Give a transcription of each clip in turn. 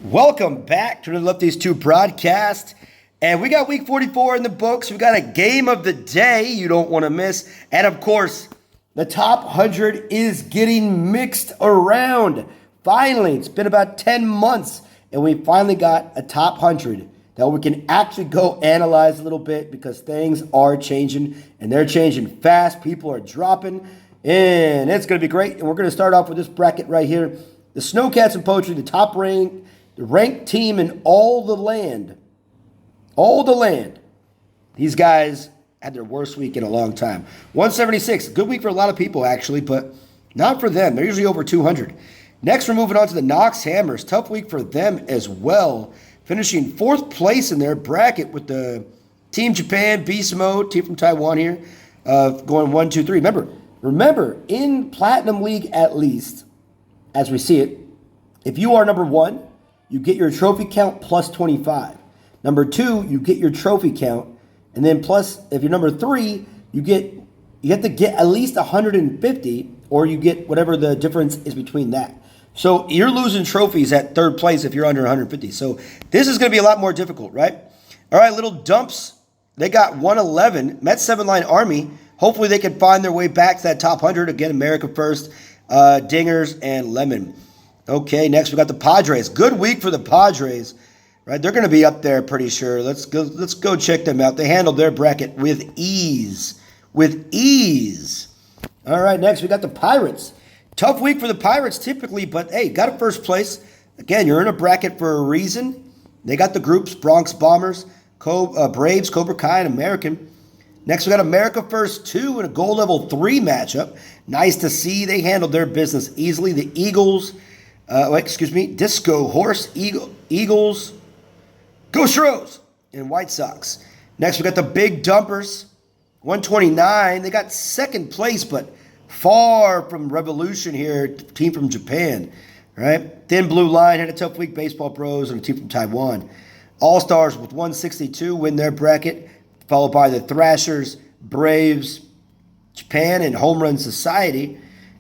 Welcome back to the Lefties 2 broadcast. And we got week 44 in the books. We got a game of the day you don't want to miss. And of course, the top 100 is getting mixed around. Finally, it's been about 10 months, and we finally got a top 100 that we can actually go analyze a little bit because things are changing, and they're changing fast. People are dropping, and it's going to be great. And we're going to start off with this bracket right here. The Snowcats and Poetry, the top ranked team in all the land. All the land. These guys had their worst week in a long time. 176, good week for a lot of people actually, but not for them. They're usually over 200. Next, we're moving on to the Knox Hammers. Tough week for them as well. Finishing fourth place in their bracket with the Team Japan, Beast Mode, team from Taiwan here, going 1, 2, 3. Remember, in Platinum League at least, as we see it, if you are number 1, you get your trophy count plus 25. Number 2, you get your trophy count. And then plus, if you're number 3, you have to get at least 150, or you get whatever the difference is between that. So you're losing trophies at third place if you're under 150. So this is going to be a lot more difficult, right? All right, little dumps. They got 111. Met 7-line Army. Hopefully they can find their way back to that top 100. Again, America First, Dingers, and Lemon. Okay, next we got the Padres. Good week for the Padres, right? They're going to be up there pretty sure. Let's go check them out. They handled their bracket with ease. With ease. All right, next we got the Pirates. Tough week for the Pirates typically, but hey, got a first place. Again, you're in a bracket for a reason. They got the groups, Bronx Bombers, Braves, Cobra Kai, and American. Next, we got America First 2 in a goal level 3 matchup. Nice to see. They handled their business easily. The Eagles, Disco Horse, Eagles, Go Stros, and White Sox. Next, we got the Big Dumpers, 129. They got second place, but far from Revolution here, team from Japan, right? Thin Blue Line had a tough week, Baseball Bros, and a team from Taiwan. All-Stars with 162 win their bracket, followed by the Thrashers, Braves, Japan, and Home Run Society.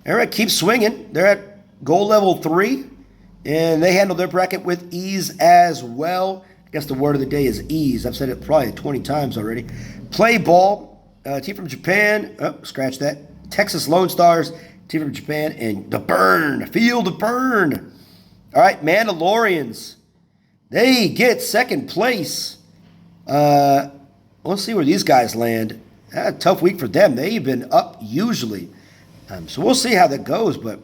All right, keep swinging. They're at goal level 3, and they handled their bracket with ease as well. I guess the word of the day is ease. I've said it probably 20 times already. Play ball, team from Japan. Oh, scratch that. Texas Lone Stars, team from Japan, and the Burn. Feel the Burn. All right, Mandalorians. They get second place. Let's see where these guys land. A tough week for them. They've been up usually. So we'll see how that goes, but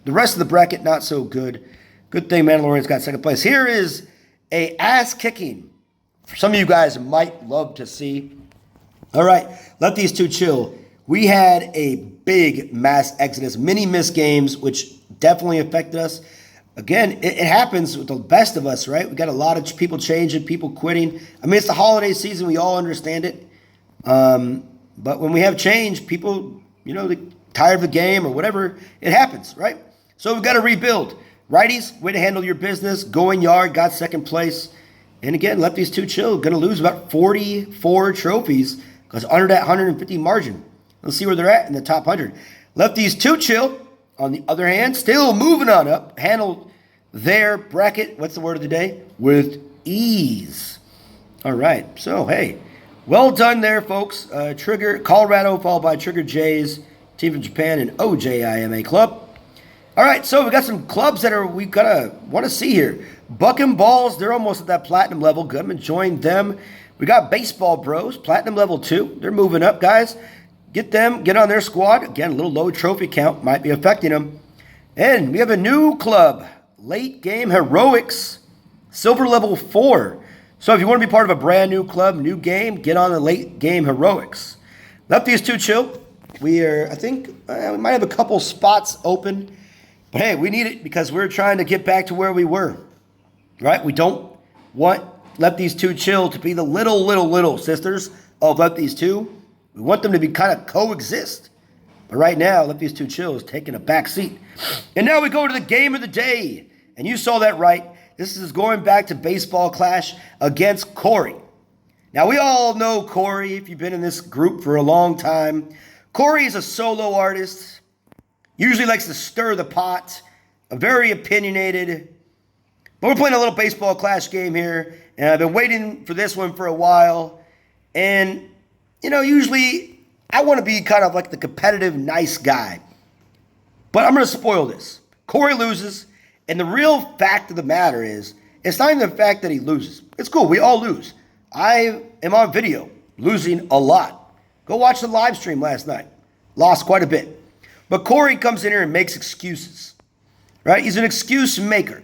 the rest of the bracket, not so good. Good thing Mandalorians got second place. Here is a ass-kicking some of you guys might love to see. All right, let these two chill. We had a big mass exodus, many missed games, which definitely affected us. Again, it happens with the best of us, right? We got a lot of people changing, people quitting. I mean, it's the holiday season. We all understand it. But when we have change, people, they're tired of the game or whatever, it happens, right? So we've got to rebuild. Righties, way to handle your business. Going yard, got second place. And again, lefties two chill. Going to lose about 44 trophies because under that 150 margin. Let's see where they're at in the top 100. Lefties two chill, on the other hand, still moving on up. Handled their bracket, what's the word of the day? With ease. All right. So, hey, well done there, folks. Trigger Colorado, followed by Trigger Jays, team from Japan, and OJIMA Club. All right, so we got some clubs that we want to see here. Buck and Balls, they're almost at that platinum level. Good, join them. We got Baseball Bros, platinum level 2. They're moving up, guys. Get on their squad. Again, a little low trophy count might be affecting them. And we have a new club, Late Game Heroics, silver level 4. So if you want to be part of a brand new club, new game, get on the Late Game Heroics. Lefties two chill. We might have a couple spots open. But hey, we need it because we're trying to get back to where we were, right? We don't want Lefties two chill to be the little sisters of Lefties two. We want them to be kind of coexist. But right now, Lefties two chill is taking a back seat. And now we go to the game of the day. And you saw that right. This is going back to Baseball Clash against Korey. Now, we all know Korey if you've been in this group for a long time. Korey is a solo artist. Usually likes to stir the pot. A very opinionated, But we're playing a little baseball clash game here, and I've been waiting for this one for a while. And, usually I want to be kind of like the competitive, nice guy. But I'm going to spoil this. Korey loses, and the real fact of the matter is, it's not even the fact that he loses. It's cool. We all lose. I am on video losing a lot. Go watch the live stream last night. Lost quite a bit. But Korey comes in here and makes excuses. Right? He's an excuse maker.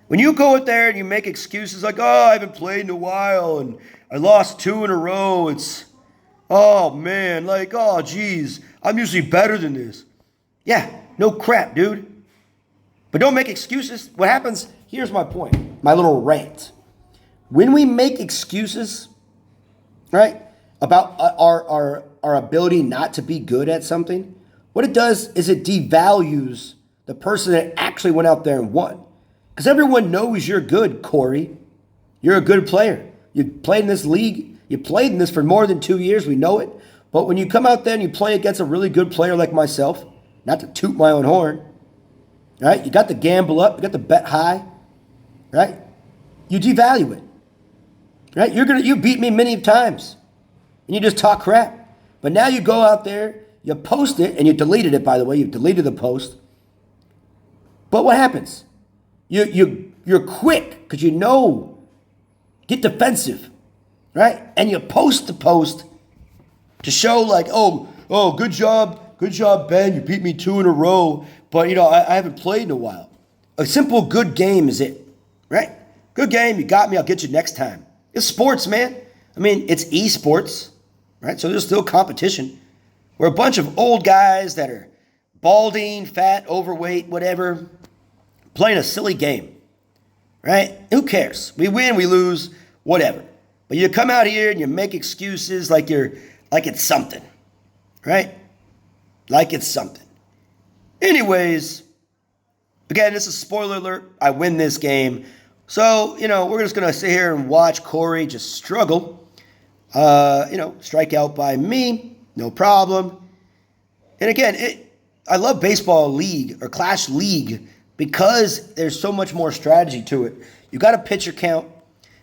When you go out there and you make excuses like, I haven't played in a while and I lost 2 in a row. Oh man, geez, I'm usually better than this. Yeah, no crap, dude. But don't make excuses. What happens, here's my point, my little rant. When we make excuses, right, about our ability not to be good at something, what it does is it devalues the person that actually went out there and won. Because everyone knows you're good, Korey. You're a good player. You played in this league. You played in this for more than 2 years. We know it. But when you come out there and you play against a really good player like myself, not to toot my own horn, right? You got the gamble up. You got the bet high, right? You devalue it, right? You beat me many times, and you just talk crap. But now you go out there, you post it, and you deleted it, by the way. You deleted the post. But what happens? You're quick because get defensive, right? And you post the post to show good job, Ben. You beat me 2 in a row, but I haven't played in a while. A simple good game is it, right? Good game, you got me. I'll get you next time. It's sports, man. I mean, it's esports, right? So there's still competition. We're a bunch of old guys that are balding, fat, overweight, whatever, playing a silly game, right? Who cares? We win, we lose, whatever. But you come out here and you make excuses like it's something, right? Like it's something. Anyways, again, this is spoiler alert. I win this game. So, we're just going to sit here and watch Korey just struggle. Strike out by me, no problem. And again, I love baseball league or Clash League because there's so much more strategy to it. You got a pitcher count,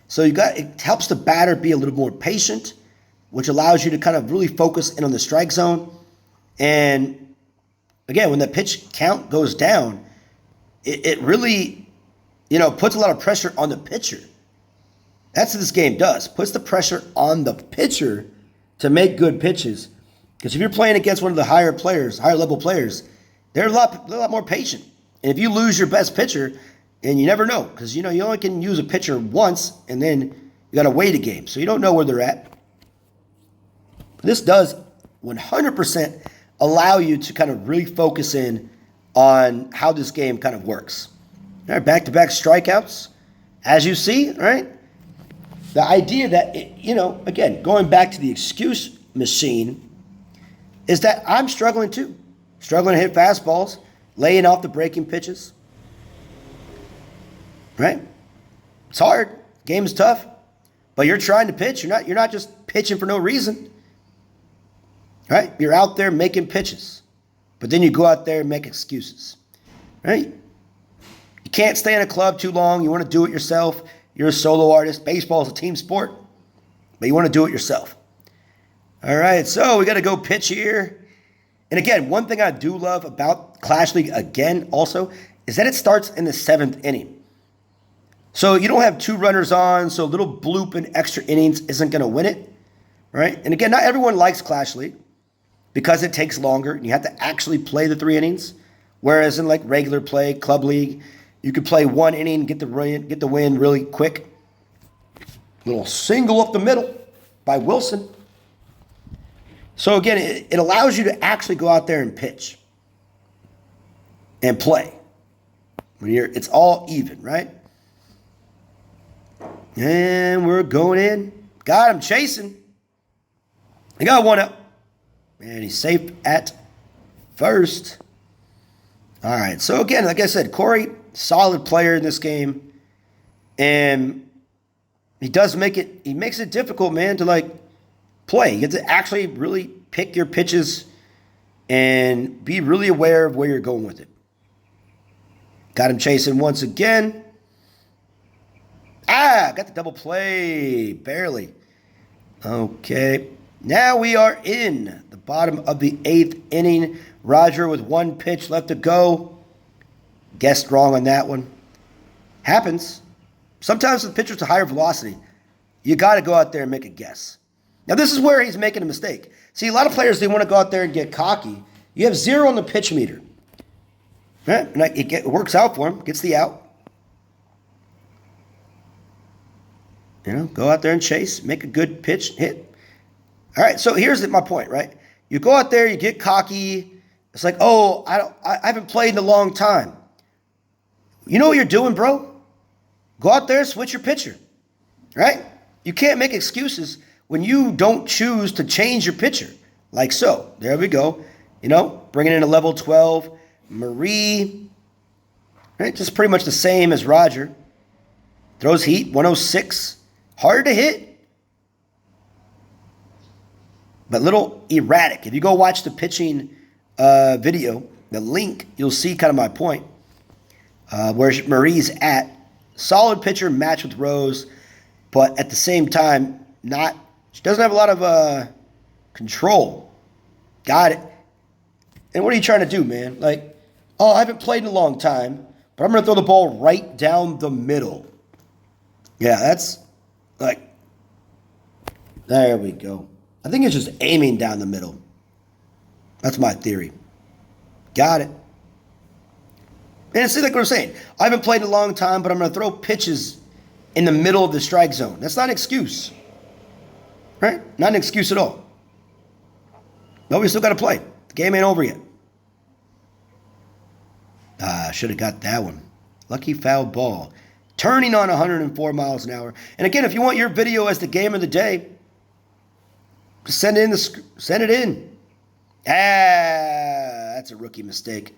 so it helps the batter be a little more patient, which allows you to kind of really focus in on the strike zone. And again, when the pitch count goes down, it really, puts a lot of pressure on the pitcher. That's what this game does. Puts the pressure on the pitcher to make good pitches. Because if you're playing against one of the higher level players, they're a lot more patient. And if you lose your best pitcher, and you never know, because you only can use a pitcher once, and then you got to wait a game, so you don't know where they're at. This does 100% allow you to kind of really focus in on how this game kind of works. All right, back-to-back strikeouts, as you see, right? The idea that, again, going back to the excuse machine, is that I'm struggling too. Struggling to hit fastballs, laying off the breaking pitches. Right? It's hard. Game's tough. But you're trying to pitch. You're not just pitching for no reason. Right? You're out there making pitches. But then you go out there and make excuses. Right? You can't stay in a club too long. You want to do it yourself. You're a solo artist. Baseball is a team sport. But you want to do it yourself. All right, so we got to go pitch here. And again, one thing I do love about Clash League, again, also, is that it starts in the 7th inning. So you don't have 2 runners on, so a little bloop in extra innings isn't going to win it, right? And again, not everyone likes Clash League because it takes longer and you have to actually play the 3 innings. Whereas in like regular play, Club League, you could play 1 inning, get the win really quick. Little single up the middle by Wilson. So again, it allows you to actually go out there and pitch and play. It's all even, right? And we're going in. Got him chasing. He got 1 up. And he's safe at first. All right. So again, like I said, Korey, solid player in this game. And he makes it difficult, man, to play. You have to actually really pick your pitches and be really aware of where you're going with it. Got him chasing once again. Got the double play. Barely. Okay. Now we are in the bottom of the 8th inning. Roger with 1 pitch left to go. Guessed wrong on that one. Happens. Sometimes with pitchers to higher velocity, you got to go out there and make a guess. Now, this is where he's making a mistake. See, a lot of players, they want to go out there and get cocky. You have 0 on the pitch meter. Right? And it works out for him. Gets the out. Go out there and chase. Make a good pitch, hit. All right, so here's my point, right? You go out there, you get cocky. It's like, oh, I haven't played in a long time. You know what you're doing, bro? Go out there, switch your pitcher, right? You can't make excuses when you don't choose to change your pitcher. Like so. There we go. Bringing in a level 12. Marie, right? Just pretty much the same as Roger. Throws heat, 106. Hard to hit, but little erratic. If you go watch the pitching video, the link, you'll see kind of my point. Where Marie's at. Solid pitcher, match with Rose, but at the same time, she doesn't have a lot of control. Got it. And what are you trying to do, man? Like, oh, I haven't played in a long time, but I'm going to throw the ball right down the middle. Yeah, that's like, there we go. I think it's just aiming down the middle. That's my theory. Got it. And it's like what I'm saying. I haven't played in a long time, but I'm going to throw pitches in the middle of the strike zone. That's not an excuse. Right? Not an excuse at all. But we still got to play. The game ain't over yet. Should have got that one. Lucky foul ball. Turning on 104 miles an hour. And again, if you want your video as the game of the day, just send it in. That's a rookie mistake.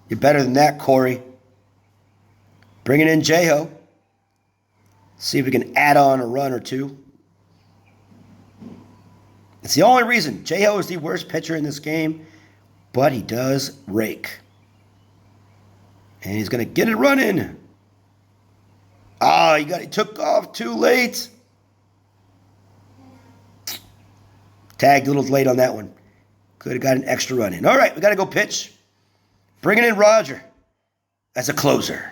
You're better than that, Korey. Bringing in J-Ho. See if we can add on a run or two. It's the only reason. J-Ho is the worst pitcher in this game, but he does rake. And he's going to get it running. He took off too late. Tagged a little late on that one. Could have got an extra run in. All right, we got to go pitch. Bringing in Roger as a closer.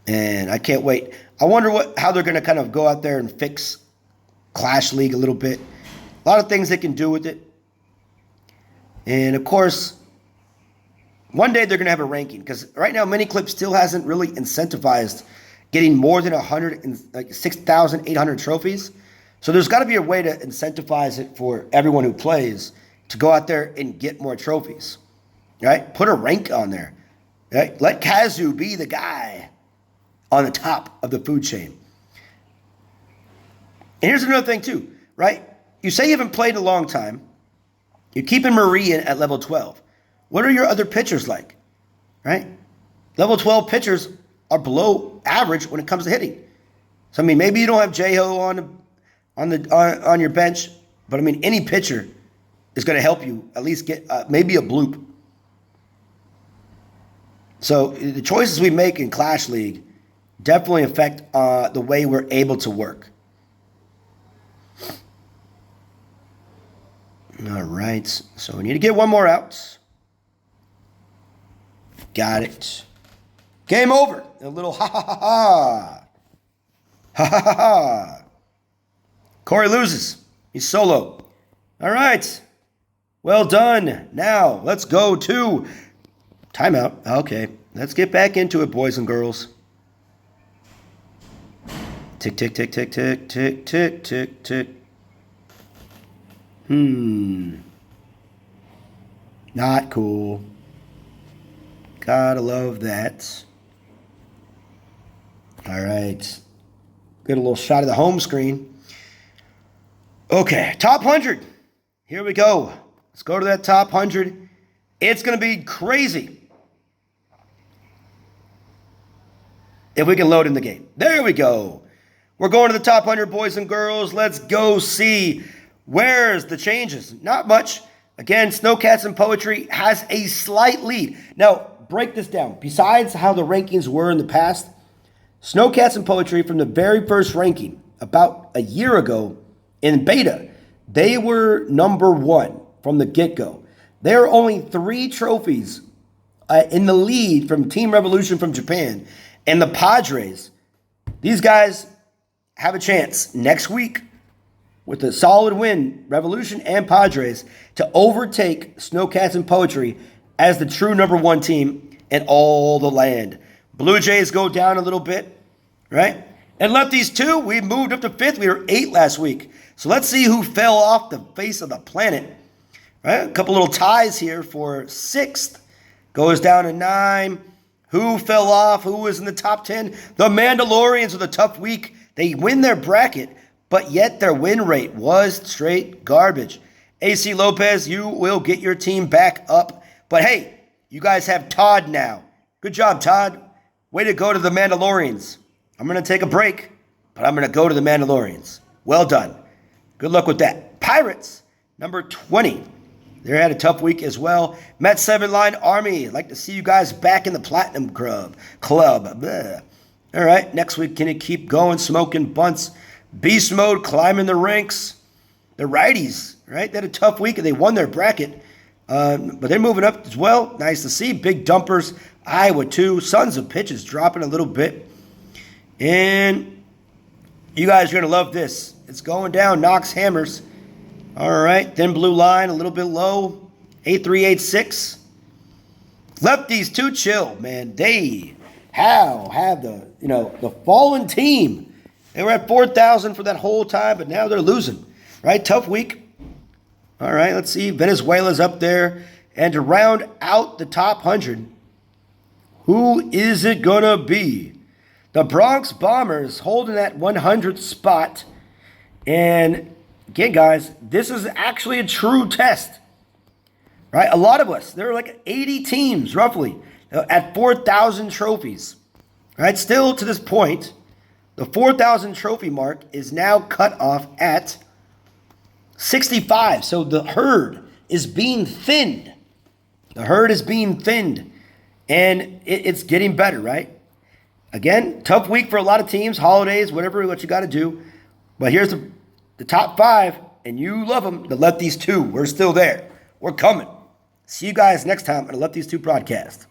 And I can't wait. I wonder how they're going to kind of go out there and fix Clash League a little bit. A lot of things they can do with it. And, of course, one day they're going to have a ranking. Because right now, Miniclip still hasn't really incentivized getting more than 6,800 trophies. So there's got to be a way to incentivize it for everyone who plays to go out there and get more trophies, right? Put a rank on there, right? Let Kazu be the guy on the top of the food chain. And here's another thing too, right? You say you haven't played in a long time. You're keeping Marie in at level 12. What are your other pitchers like, right? Level 12 pitchers are below average when it comes to hitting. So, I mean, maybe you don't have J-Ho on your bench, but, I mean, any pitcher is going to help you at least get maybe a bloop. So the choices we make in Clash League definitely affect the way we're able to work. All right, so we need to get one more out. Got it. Game over. A little ha-ha-ha-ha. Ha-ha-ha-ha. Korey loses. He's solo. All right. Well done. Now, let's go to timeout. Okay. Let's get back into it, boys and girls. Tick, tick, tick, tick, tick, tick, tick, tick, tick. Not cool. Gotta love that. All right. Get a little shot of the home screen. Okay, top 100. Here we go. Let's go to that top 100. It's going to be crazy if we can load in the game. There we go. We're going to the top 100, boys and girls. Let's go see where's the changes. Not much. Again, Snowcats and Poetry has a slight lead. Now, break this down. Besides how the rankings were in the past, Snowcats and Poetry from the very first ranking about a year ago in beta, they were number 1 from the get-go. There are only 3 trophies in the lead from Team Revolution from Japan. And the Padres, these guys have a chance next week with a solid win, Revolution and Padres, to overtake Snowcats and Poetry as the true number 1 team in all the land. Blue Jays go down a little bit, right? And Lefties too, we moved up to 5th. We were 8 last week. So let's see who fell off the face of the planet. Right? A couple little ties here for 6th. Goes down to 9. Who fell off? Who was in the top 10? The Mandalorians with a tough week. They win their bracket, but yet their win rate was straight garbage. AC Lopez, you will get your team back up. But hey, you guys have Todd now. Good job, Todd. Way to go to the Mandalorians. I'm going to take a break, but I'm going to go to the Mandalorians. Well done. Good luck with that. Pirates, number 20. They had a tough week as well. Met 7-line Army. I'd like to see you guys back in the Platinum Club. Bleh. All right, next week, can it keep going? Smoking bunts. Beast mode, climbing the ranks. The righties, right? They had a tough week and they won their bracket. But they're moving up as well. Nice to see. Big dumpers. Iowa, too. Sons of Pitches dropping a little bit. And you guys are going to love this. It's going down. Knox Hammers. All right, thin blue line, a little bit low, 8386. Lefties too chill, man. They have the fallen team. They were at 4,000 for that whole time, but now they're losing. Right, tough week. All right, let's see. Venezuela's up there, and to round out the top 100, who is it gonna be? The Bronx Bombers holding that 100th spot, and again, guys, this is actually a true test, right? A lot of us, there are like 80 teams, roughly, at 4,000 trophies, right? Still, to this point, the 4,000 trophy mark is now cut off at 65. So the herd is being thinned. The herd is being thinned, and it's getting better, right? Again, tough week for a lot of teams, holidays, whatever, what you got to do. But here's the top 5, and you love them, the Lefties 2. We're still there. We're coming. See you guys next time on the Lefties 2 broadcast.